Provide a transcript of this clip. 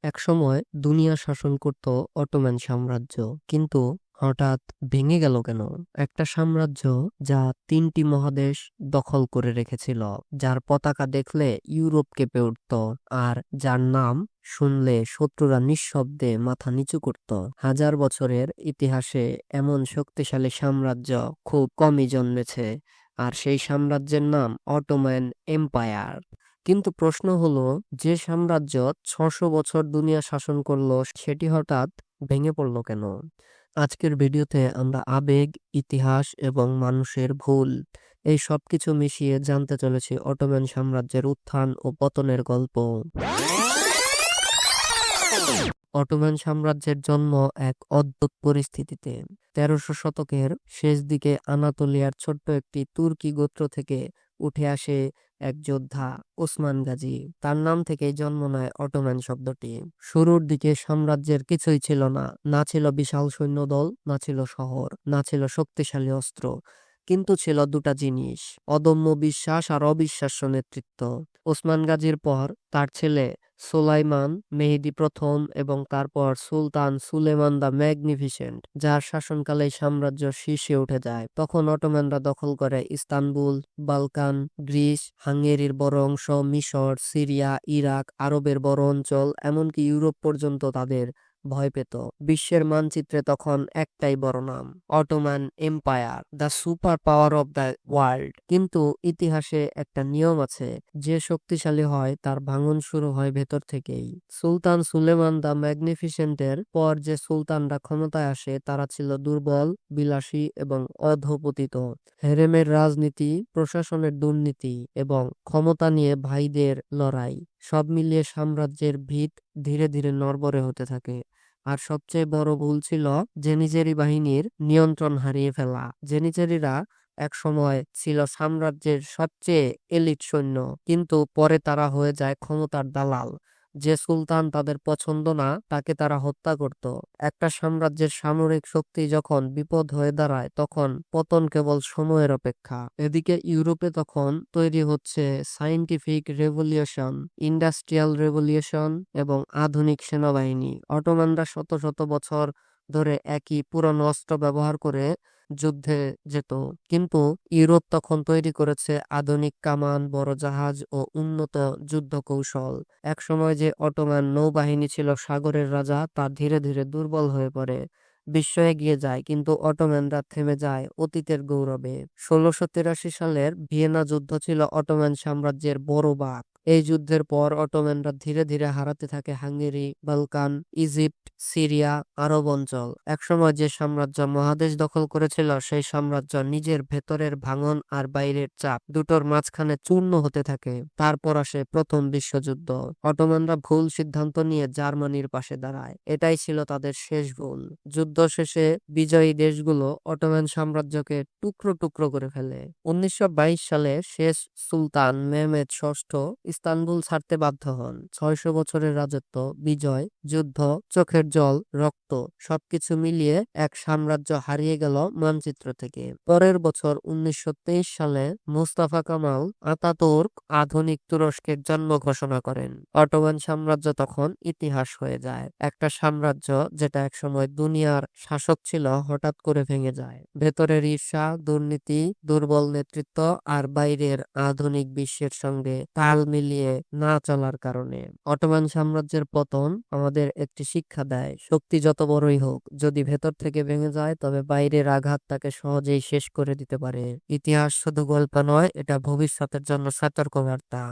একসময় দুনিয়া শাসন করত অটোম্যান সাম্রাজ্য, কিন্তু হঠাৎ ভেঙে গেল কেন? একটা সাম্রাজ্য যা 3টি মহাদেশ দখল করে রেখেছিল, যার পতাকা দেখলে ইউরোপ কেঁপে উঠত, আর যার নাম শুনলে শত্রুরা নিঃশব্দে মাথা নিচু করত। হাজার বছরের ইতিহাসে এমন শক্তিশালী সাম্রাজ্য খুব কমই জন্মেছে, আর সেই সাম্রাজ্যের নাম অটোম্যান এম্পায়ার। কিন্তু প্রশ্ন হলো, যে সাম্রাজ্য 600 বছর দুনিয়া শাসন করলো, সেটি হঠাৎ ভেঙে পড়লো কেন? আজকের ভিডিওতে আমরা আবেগ, ইতিহাস এবং মানুষের ভুল এই সবকিছু মিশিয়ে জানতে চলেছি অটোম্যান সাম্রাজ্যের উত্থান ও পতনের গল্প। অটোম্যান সাম্রাজ্যের জন্ম এক অদ্ভুত পরিস্থিতিতে। 1300 শতকের শেষ দিকে আনাতোলিয়ার ছোট্ট একটি তুর্কি গোত্র থেকে উঠে আসে এক যোদ্ধা, ওসমান গাজী। তার নাম থেকেই জন্ম নেয় অটোম্যান শব্দটি। শুরুর দিকে সাম্রাজ্যের কিছুই ছিল না, না ছিল বিশাল সৈন্যদল, না ছিল শহর, না ছিল শক্তিশালী অস্ত্র, কিন্তু ছিল দুটা জিনিস: অদম্য বিশ্বাস আর অবিশ্বাস্য নেতৃত্ব। ওসমান গাজীর পর তার ছেলে সুলাইমান মেহেদী প্রথম এবং তারপর সুলতান সুলেমান দ্য ম্যাগনিফিসেন্ট, যার শাসনকালে সাম্রাজ্য শীর্ষে উঠে যায়। তখন অটোম্যানরা দখল করে ইস্তানবুল, বালকান, গ্রিস, হাঙ্গেরির বড় অংশ, মিশর, সিরিয়া, ইরাক, আরবের বড় অঞ্চল, এমনকি ইউরোপ পর্যন্ত তাদের ভয় পেত। বিশ্বের মানচিত্রে তখন একটাই বড় নাম: Ottoman empire, the super power of the world. কিন্তু ইতিহাসে একটা নিয়ম আছে, যে শক্তিশালী হয় তার ভাঙন শুরু হয় ভেতর থেকেই। সুলতান সুলেমান দ্য ম্যাগনিফিসেন্টের পর যে সুলতানরা ক্ষমতায় আসে, তারা ছিল দুর্বল, বিলাসী এবং অধপতিত। হেরেমের রাজনীতি, প্রশাসনের দুর্নীতি এবং ক্ষমতা নিয়ে ভাইদের লড়াই, সব মিলিয়ে সাম্রাজ্যের ভিত ধীরে ধীরে নড়বড়ে হতে থাকে। আর সবচেয়ে বড় ভুল ছিল জেনিজেরি বাহিনীর নিয়ন্ত্রণ হারিয়ে ফেলা। জেনিজেরিরা এক সময় ছিল সাম্রাজ্যের সবচেয়ে এলিট সৈন্য, কিন্তু পরে তারা হয়ে যায় ক্ষমতার দালাল। যে সুলতান তাদের পছন্দ না, তাকে তারা হত্যা করত। একটা সাম্রাজ্যের সামরিক শক্তি যখন বিপদ হয়ে দাঁড়ায়, তখন পতন কেবল সময়ের অপেক্ষা। এদিকে ইউরোপে তখন তৈরি হচ্ছে সায়েন্টিফিক রেভলিউশন, ইন্ডাস্ট্রিয়াল রেভলিউশন এবং আধুনিক সেনাবাহিনী। অটোমানরা শত শত বছর ধরে একই পুরনো অস্ত্র ব্যবহার করে যুদ্ধে যেত, কিন্তু ইউরোপ তখন তৈরি করেছে আধুনিক কামান, বড় জাহাজ ও উন্নত যুদ্ধ কৌশল। একসময় যে অটোমান নৌবাহিনী ছিল সাগরের রাজা, তা ধীরে ধীরে দুর্বল হয়ে পড়ে। বিশ্ব এগিয়ে যায়, কিন্তু অটোম্যানরা থেমে যায় অতীতের গৌরবে। 1683 সালের ভিয়েনা যুদ্ধ ছিল অটোম্যান সাম্রাজ্যের বড় বাঁক। এই যুদ্ধের পর অটোম্যানরা ধীরে ধীরে হারাতে থাকে হাঙ্গেরি, বালকান, ইজিপ্ট, সিরিয়া, আরব অঞ্চল। একসময় যে সাম্রাজ্য মহাদেশ দখল করেছিল, সেই সাম্রাজ্য নিজের ভেতরের ভাঙন আর বাইরের চাপ দুটোর মাঝখানে চূর্ণ হতে থাকে। তারপর আসে প্রথম বিশ্বযুদ্ধ। অটোম্যানরা ভুল সিদ্ধান্ত নিয়ে জার্মানির পাশে দাঁড়ায়। এটাই ছিল তাদের শেষ ভুল। যুদ্ধ শেষে বিজয়ী দেশগুলো অটোম্যান সাম্রাজ্যকে টুকরো টুকরো করে ফেলে। 1922 সালে শেষ সুলতান মেহমেদ ষষ্ঠ ইস্তানবুল ছাড়তে বাধ্য হন। 600 বছরের রাজত্ব, বিজয়, যুদ্ধ, চোখের জল, রক্ত, সবকিছু মিলিয়ে এক সাম্রাজ্য হারিয়ে গেল মানচিত্র থেকে। পরের বছর 1923 সালে মুস্তাফা কামাল আতাতুর্ক আধুনিক তুরস্কের জন্ম ঘোষণা করেন। অটোমান সাম্রাজ্য তখন ইতিহাস হয়ে যায়। একটা সাম্রাজ্য যেটা একসময় দুনিয়ার শাসক ছিল, হঠাৎ করে ভেঙে যায়। ভেতরের ঈর্ষা, দুর্নীতি, দুর্বল নেতৃত্ব আর বাইরের আধুনিক বিশ্বের সঙ্গে তাল মিলিয়ে না চলার কারণে। অটোমান সাম্রাজ্যের পতন আমাদের একটি শিক্ষা দেয়: শক্তি যত বড়ই হোক, যদি ভেতর থেকে ভেঙে যায়, তবে বাইরের আঘাত তাকে সহজেই শেষ করে দিতে পারে। ইতিহাস শুধু গল্প নয়, এটা ভবিষ্যতের জন্য সতর্কবার্তা।